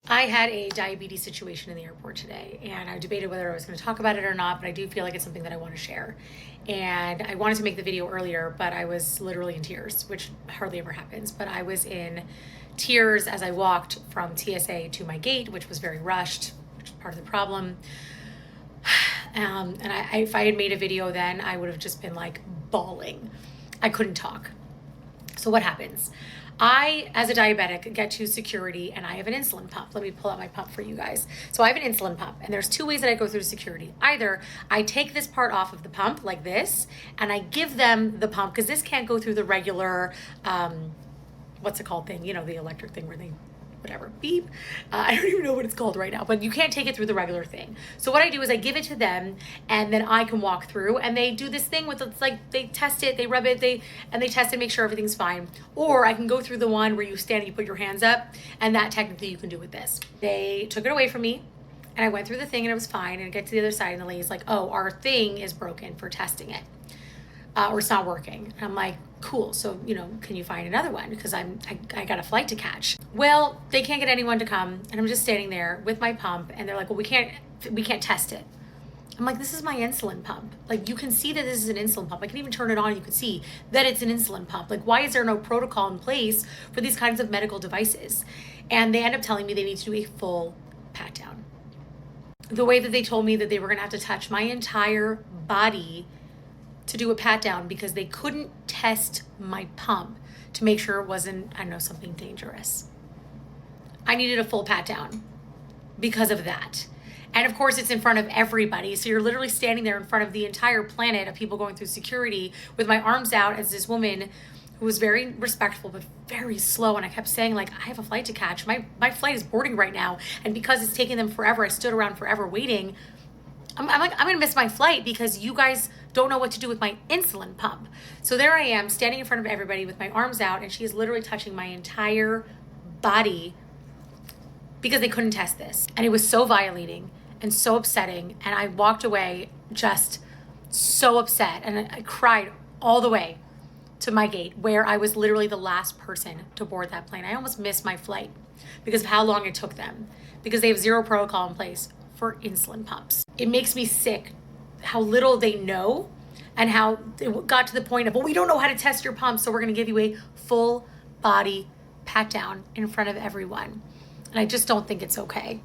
I had a diabetes situation in the airport today, and I debated whether I was going to talk about it or not, but I do feel like it's something that I want to share. And I wanted to make the video earlier, but I was literally in tears, which hardly ever happens. But I was in tears as I walked from TSA to my gate, which was very rushed, which is part of the problem. If I had made a video then, I would have just been like bawling. I couldn't talk. So what happens? I, as a diabetic, get to security and I have an insulin pump. Let me pull out my pump for you guys. So I have an insulin pump, and there's two ways that I go through security. Either I take this part off of the pump like this and I give them the pump, because this can't go through the regular, what's it called thing? You know, the electric thing where they, whatever, beep. I don't even know what it's called right now, but you can't take it through the regular thing. So what I do is I give it to them, and then I can walk through, and they do this thing with, it's like they test it, they rub it, they test it, make sure everything's fine. Or I can go through the one where you stand and you put your hands up, and that technically you can do with this. They took it away from me, and I went through the thing and it was fine, and I get to the other side and the lady's like, oh, our thing is broken for testing it. Or it's not working. And I'm like, cool. So, can you find another one? Because I got a flight to catch. Well, they can't get anyone to come. And I'm just standing there with my pump. And they're like, well, we can't test it. I'm like, this is my insulin pump. Like, you can see that this is an insulin pump. I can even turn it on. You can see that it's an insulin pump. Like, why is there no protocol in place for these kinds of medical devices? And they end up telling me they need to do a full pat down. The way that they told me that they were going to have to touch my entire body to do a pat down, because they couldn't test my pump to make sure it wasn't, something dangerous. I needed a full pat down because of that. And of course, it's in front of everybody. So you're literally standing there in front of the entire planet of people going through security with my arms out as this woman who was very respectful but very slow. And I kept saying, like, I have a flight to catch. My flight is boarding right now. And because it's taking them forever, I stood around forever waiting. I'm like, I'm gonna miss my flight because you guys don't know what to do with my insulin pump. So there I am standing in front of everybody with my arms out, and she is literally touching my entire body because they couldn't test this. And it was so violating and so upsetting. And I walked away just so upset, and I cried all the way to my gate, where I was literally the last person to board that plane. I almost missed my flight because of how long it took them, because they have zero protocol in place for insulin pumps. It makes me sick how little they know, and how it got to the point of, well, we don't know how to test your pump, so we're going to give you a full body pat down in front of everyone. And I just don't think it's okay.